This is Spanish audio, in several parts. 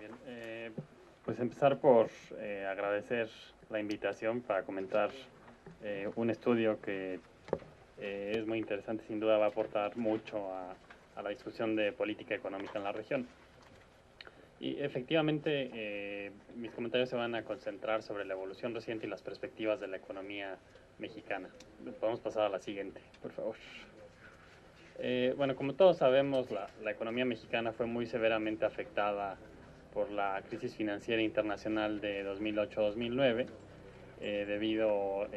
Bien, pues empezar por agradecer la invitación para comentar un estudio que es muy interesante, sin duda va a aportar mucho a la discusión de política económica en la región. Y efectivamente, mis comentarios se van a concentrar sobre la evolución reciente y las perspectivas de la economía mexicana. Podemos pasar a la siguiente, por favor. Bueno, como todos sabemos, la economía mexicana fue muy severamente afectada por la crisis financiera internacional de 2008-2009, debido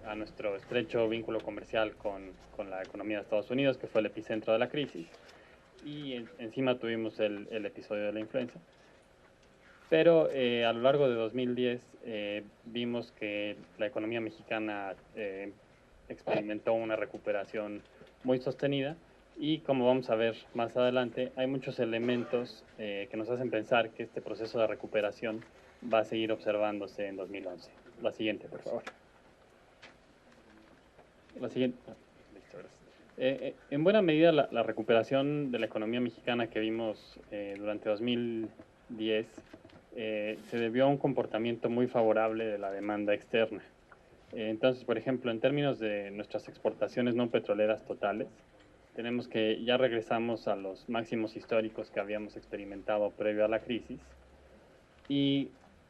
a nuestro estrecho vínculo comercial con la economía de Estados Unidos, que fue el epicentro de la crisis, y encima tuvimos el episodio de la influenza. Pero a lo largo de 2010 vimos que la economía mexicana experimentó una recuperación muy sostenida y, como vamos a ver más adelante, hay muchos elementos que nos hacen pensar que este proceso de recuperación va a seguir observándose en 2011. La siguiente, por favor. La siguiente. Listo, gracias. En buena medida, la recuperación de la economía mexicana que vimos durante 2010 se debió a un comportamiento muy favorable de la demanda externa. Entonces, por ejemplo, en términos de nuestras exportaciones no petroleras totales, tenemos que ya regresamos a los máximos históricos que habíamos experimentado previo a la crisis. Y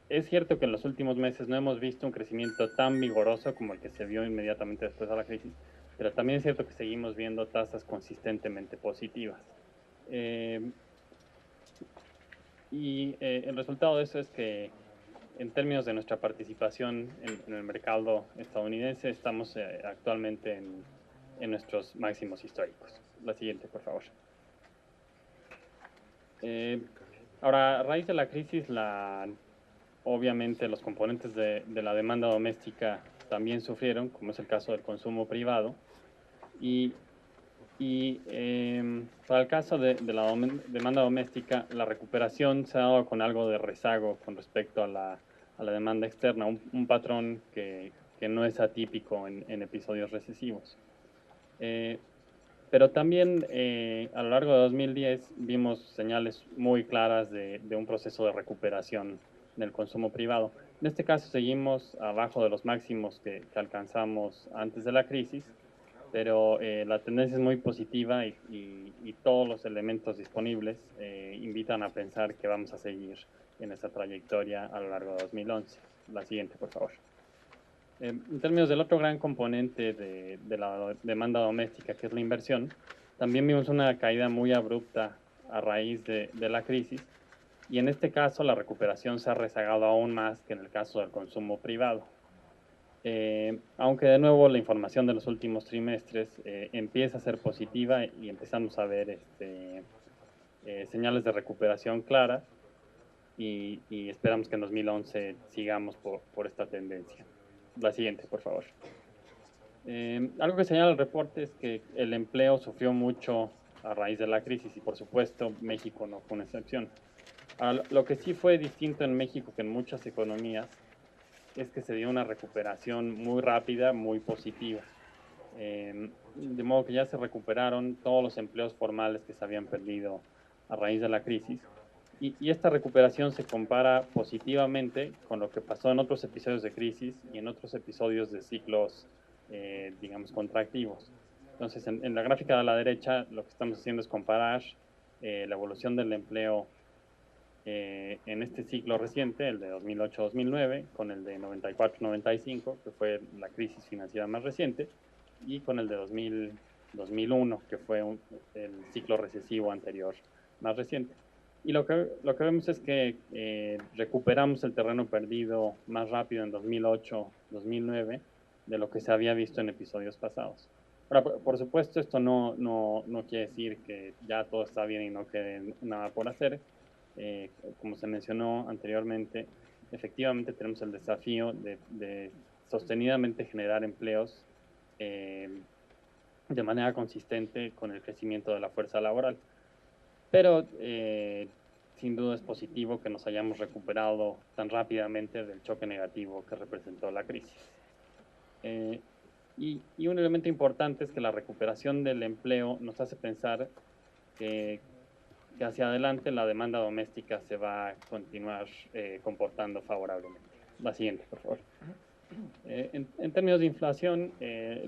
es cierto que en los últimos meses no hemos visto un crecimiento tan vigoroso como el que se vio inmediatamente después de la crisis, pero también es cierto que seguimos viendo tasas consistentemente positivas. El resultado de eso es que, en términos de nuestra participación en el mercado estadounidense, estamos actualmente en nuestros máximos históricos. La siguiente, por favor. Ahora, a raíz de la crisis, obviamente los componentes de la demanda doméstica también sufrieron, como es el caso del consumo privado. Para el caso de la demanda doméstica, la recuperación se ha dado con algo de rezago con respecto a la demanda externa, un patrón que no es atípico en episodios recesivos. Pero también a lo largo de 2010 vimos señales muy claras de un proceso de recuperación del consumo privado. En este caso seguimos abajo de los máximos que alcanzamos antes de la crisis, pero la tendencia es muy positiva y todos los elementos disponibles invitan a pensar que vamos a seguir en esta trayectoria a lo largo de 2011. La siguiente, por favor. En términos del otro gran componente de la demanda doméstica, que es la inversión, también vimos una caída muy abrupta a raíz de la crisis, y en este caso la recuperación se ha rezagado aún más que en el caso del consumo privado. Aunque de nuevo la información de los últimos trimestres empieza a ser positiva y empezamos a ver señales de recuperación claras, y esperamos que en 2011 sigamos por esta tendencia. La siguiente, por favor. Algo que señala el reporte es que el empleo sufrió mucho a raíz de la crisis y, por supuesto, México no fue una excepción. Ahora, lo que sí fue distinto en México que en muchas economías es que se dio una recuperación muy rápida, muy positiva. De modo que ya se recuperaron todos los empleos formales que se habían perdido a raíz de la crisis. Y esta recuperación se compara positivamente con lo que pasó en otros episodios de crisis y en otros episodios de ciclos, digamos, contractivos. Entonces, en la gráfica de la derecha, lo que estamos haciendo es comparar la evolución del empleo en este ciclo reciente, el de 2008-2009, con el de 94-95, que fue la crisis financiera más reciente, y con el de 2001, que fue el ciclo recesivo anterior más reciente. Y lo que vemos es que recuperamos el terreno perdido más rápido en 2008-2009 de lo que se había visto en episodios pasados. Ahora, por supuesto, esto no quiere decir que ya todo está bien y no quede nada por hacer. Como se mencionó anteriormente, efectivamente tenemos el desafío de sostenidamente generar empleos de manera consistente con el crecimiento de la fuerza laboral. Pero sin duda es positivo que nos hayamos recuperado tan rápidamente del choque negativo que representó la crisis. Y un elemento importante es que la recuperación del empleo nos hace pensar que que hacia adelante la demanda doméstica se va a continuar comportando favorablemente. La siguiente, por favor. En términos de inflación,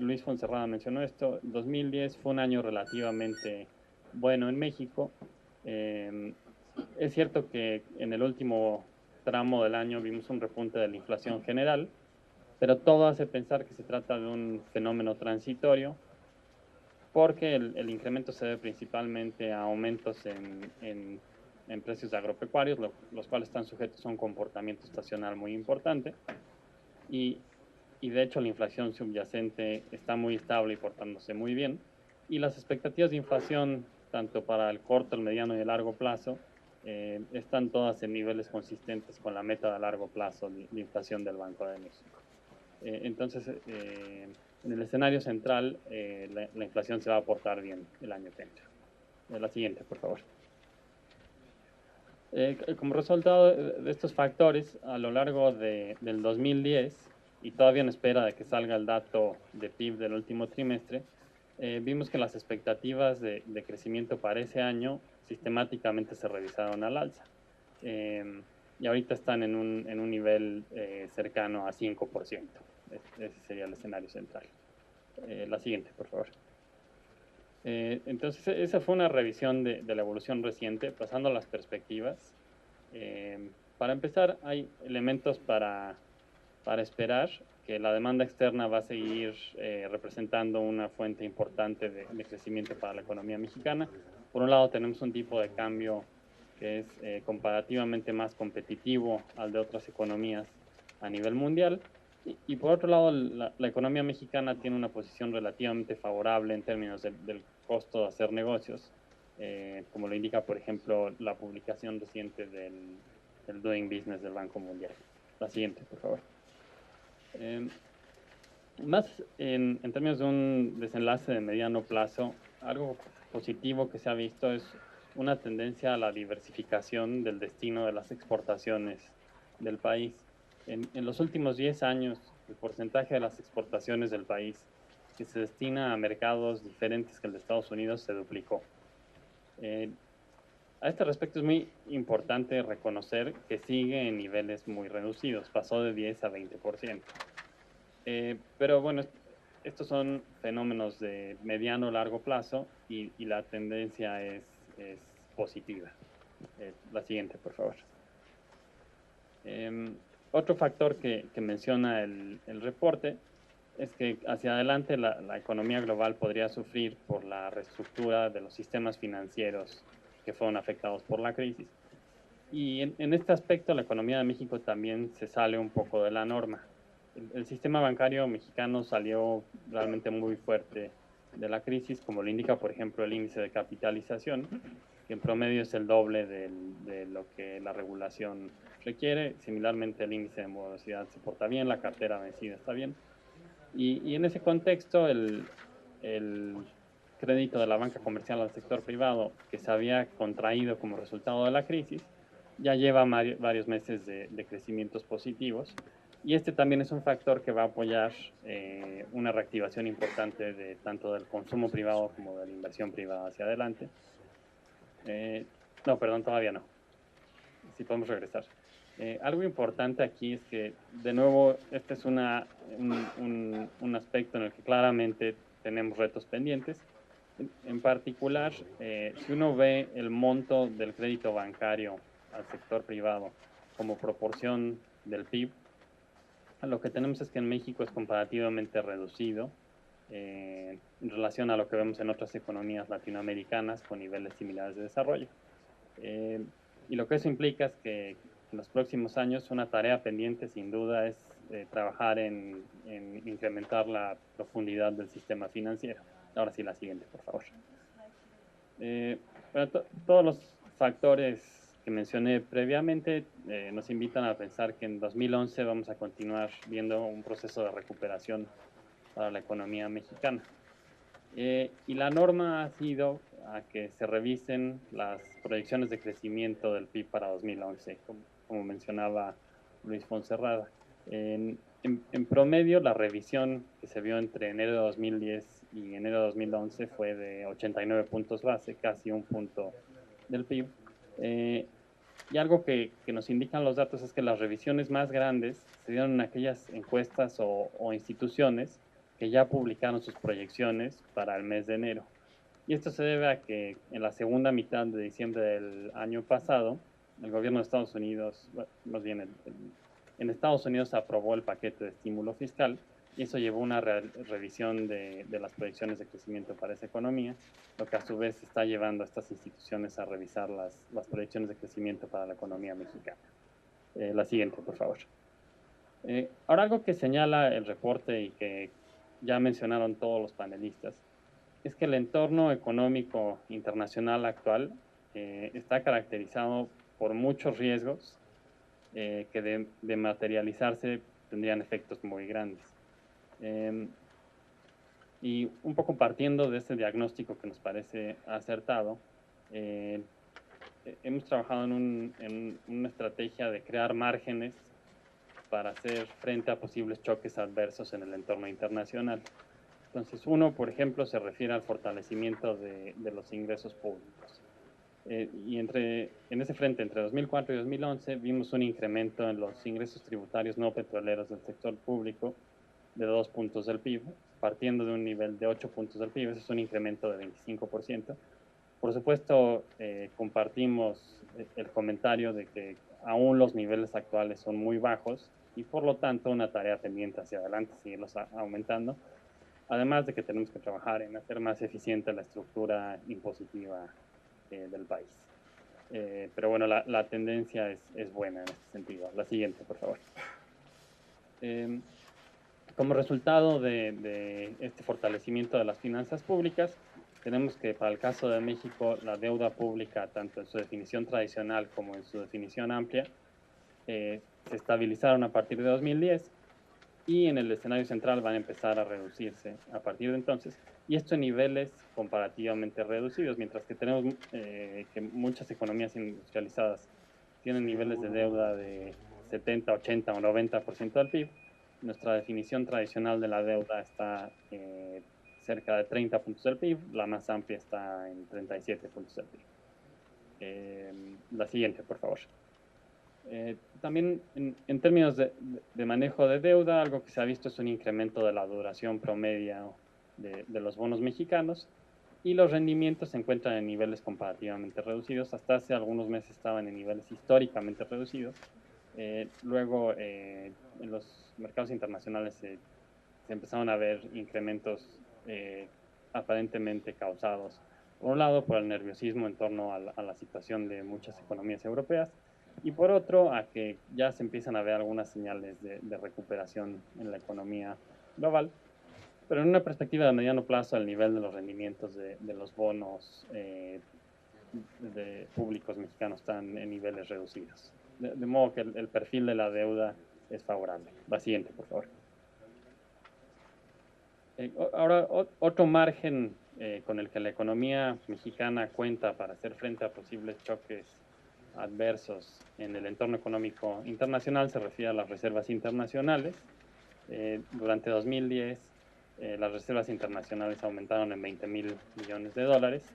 Luis Fonserrada mencionó esto, 2010 fue un año relativamente bueno en México. Es cierto que en el último tramo del año vimos un repunte de la inflación general, pero todo hace pensar que se trata de un fenómeno transitorio, porque el incremento se debe principalmente a aumentos en precios agropecuarios, los cuales están sujetos a un comportamiento estacional muy importante. Y de hecho la inflación subyacente está muy estable y portándose muy bien. Y las expectativas de inflación, tanto para el corto, el mediano y el largo plazo, están todas en niveles consistentes con la meta de largo plazo de inflación del Banco de México. Entonces, en el escenario central, la inflación se va a portar bien el año que entra. La siguiente, por favor. Como resultado de estos factores, a lo largo del 2010, y todavía en espera de que salga el dato de PIB del último trimestre, vimos que las expectativas de crecimiento para ese año sistemáticamente se revisaron al alza. Y ahorita están en un nivel cercano a 5%. Ese sería el escenario central. La siguiente, por favor. Entonces, esa fue una revisión de la evolución reciente, pasando a las perspectivas. Para empezar, hay elementos para esperar que la demanda externa va a seguir representando una fuente importante de crecimiento para la economía mexicana. Por un lado, tenemos un tipo de cambio que es comparativamente más competitivo al de otras economías a nivel mundial. Y por otro lado, la economía mexicana tiene una posición relativamente favorable en términos del costo de hacer negocios, como lo indica, por ejemplo, la publicación reciente del Doing Business del Banco Mundial. La siguiente, por favor. Más en términos de un desenlace de mediano plazo, algo positivo que se ha visto es una tendencia a la diversificación del destino de las exportaciones del país. En los últimos 10 años, el porcentaje de las exportaciones del país que se destina a mercados diferentes que el de Estados Unidos se duplicó. A este respecto es muy importante reconocer que sigue en niveles muy reducidos, pasó de 10 a 20%. Pero bueno, estos son fenómenos de mediano o largo plazo y la tendencia es positiva. La siguiente, por favor. Otro factor que menciona el reporte es que hacia adelante la economía global podría sufrir por la reestructura de los sistemas financieros que fueron afectados por la crisis. Y en este aspecto la economía de México también se sale un poco de la norma. El sistema bancario mexicano salió realmente muy fuerte de la crisis, como lo indica, por ejemplo, el índice de capitalización, que en promedio es el doble de lo que la regulación requiere. Similarmente, el índice de morosidad se porta bien, la cartera vencida está bien. Y en ese contexto, el crédito de la banca comercial al sector privado, que se había contraído como resultado de la crisis, ya lleva varios meses de crecimientos positivos. Y este también es un factor que va a apoyar una reactivación importante de tanto del consumo privado como de la inversión privada hacia adelante. No, perdón, todavía no. Si podemos regresar. Algo importante aquí es que, de nuevo, este es un aspecto en el que claramente tenemos retos pendientes. En particular, si uno ve el monto del crédito bancario al sector privado como proporción del PIB, lo que tenemos es que en México es comparativamente reducido en relación a lo que vemos en otras economías latinoamericanas con niveles similares de desarrollo. Y lo que eso implica es que en los próximos años una tarea pendiente sin duda es trabajar en incrementar la profundidad del sistema financiero. Ahora sí, la siguiente, por favor. Bueno, todos los factores que mencioné previamente nos invitan a pensar que en 2011 vamos a continuar viendo un proceso de recuperación para la economía mexicana. Y la norma ha sido a que se revisen las proyecciones de crecimiento del PIB para 2011, como mencionaba Luis Fonserrada. En promedio, la revisión que se vio entre enero de 2010 y enero de 2011 fue de 89 puntos base, casi un punto del PIB. Y algo que nos indican los datos es que las revisiones más grandes se dieron en aquellas encuestas o instituciones que ya publicaron sus proyecciones para el mes de enero. Y esto se debe a que en la segunda mitad de diciembre del año pasado, el gobierno de Estados Unidos, más bien en Estados Unidos aprobó el paquete de estímulo fiscal y eso llevó a una revisión de las proyecciones de crecimiento para esa economía, lo que a su vez está llevando a estas instituciones a revisar las proyecciones de crecimiento para la economía mexicana. La siguiente, por favor. Ahora, algo que señala el reporte y que ya mencionaron todos los panelistas es que el entorno económico internacional actual está caracterizado por muchos riesgos que de materializarse tendrían efectos muy grandes. Y un poco partiendo de este diagnóstico que nos parece acertado, hemos trabajado en una estrategia de crear márgenes para hacer frente a posibles choques adversos en el entorno internacional. Entonces, uno, por ejemplo, se refiere al fortalecimiento de los ingresos públicos. Y en ese frente, entre 2004 y 2011, vimos un incremento en los ingresos tributarios no petroleros del sector público de 2 puntos del PIB, partiendo de un nivel de 8 puntos del PIB, eso es un incremento de 25%. Por supuesto, compartimos el comentario de que aún los niveles actuales son muy bajos y por lo tanto una tarea pendiente hacia adelante, seguirlos aumentando. Además de que tenemos que trabajar en hacer más eficiente la estructura impositiva del país. Pero bueno, la tendencia es buena en este sentido. La siguiente, por favor. Como resultado de este fortalecimiento de las finanzas públicas, tenemos que para el caso de México, la deuda pública, tanto en su definición tradicional como en su definición amplia, se estabilizaron a partir de 2010 y en el escenario central van a empezar a reducirse a partir de entonces, y esto en niveles comparativamente reducidos, mientras que tenemos que muchas economías industrializadas tienen niveles de deuda de 70, 80 o 90% del PIB. Nuestra definición tradicional de la deuda está cerca de 30 puntos del PIB, la más amplia está en 37 puntos del PIB. La siguiente, por favor. También en términos de manejo de deuda, algo que se ha visto es un incremento de la duración promedio de los bonos mexicanos y los rendimientos se encuentran en niveles comparativamente reducidos. Hasta hace algunos meses estaban en niveles históricamente reducidos. Luego, en los mercados internacionales se empezaron a ver incrementos aparentemente causados, por un lado, por el nerviosismo en torno a la situación de muchas economías europeas, y por otro, a que ya se empiezan a ver algunas señales de recuperación en la economía global, pero en una perspectiva de mediano plazo el nivel de los rendimientos de los bonos públicos mexicanos están en niveles reducidos. De modo que el perfil de la deuda es favorable. La siguiente, por favor. Ahora, otro margen con el que la economía mexicana cuenta para hacer frente a posibles choques adversos en el entorno económico internacional se refiere a las reservas internacionales. Durante 2010, las reservas internacionales aumentaron en 20,000 millones de dólares.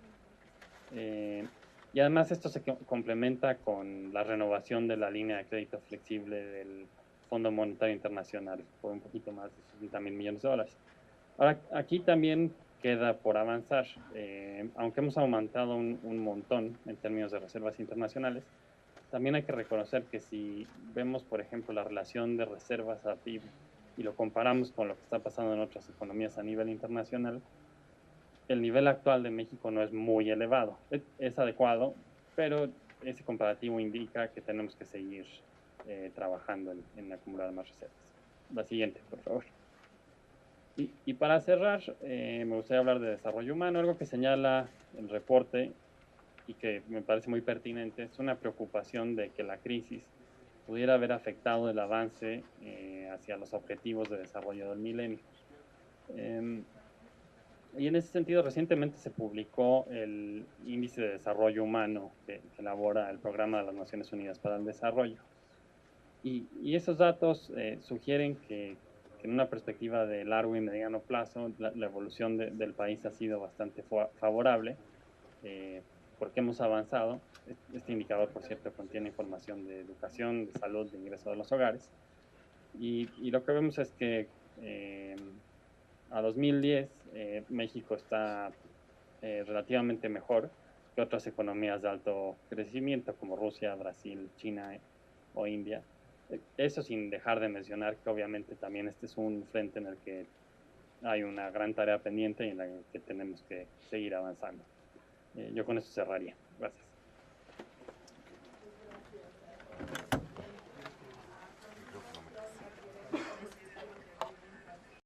Y además esto se complementa con la renovación de la línea de crédito flexible del Fondo Monetario Internacional por un poquito más de 60,000 millones de dólares. Ahora, aquí también queda por avanzar. Aunque hemos aumentado un montón en términos de reservas internacionales, también hay que reconocer que si vemos, por ejemplo, la relación de reservas a PIB y lo comparamos con lo que está pasando en otras economías a nivel internacional, el nivel actual de México no es muy elevado. Es adecuado, pero ese comparativo indica que tenemos que seguir trabajando en acumular más reservas. La siguiente, por favor. Y para cerrar, me gustaría hablar de desarrollo humano, algo que señala el reporte y que me parece muy pertinente, es una preocupación de que la crisis pudiera haber afectado el avance hacia los objetivos de desarrollo del milenio. Y en ese sentido, recientemente se publicó el Índice de Desarrollo Humano que elabora el Programa de las Naciones Unidas para el Desarrollo. Y esos datos sugieren que en una perspectiva de largo y mediano plazo, la evolución del país ha sido bastante favorable. por qué hemos avanzado. Este indicador, por cierto, contiene información de educación, de salud, de ingreso de los hogares. Y lo que vemos es que a 2010 México está relativamente mejor que otras economías de alto crecimiento como Rusia, Brasil, China o India. Eso sin dejar de mencionar que obviamente también este es un frente en el que hay una gran tarea pendiente y en la que tenemos que seguir avanzando. Yo con eso cerraría. Gracias.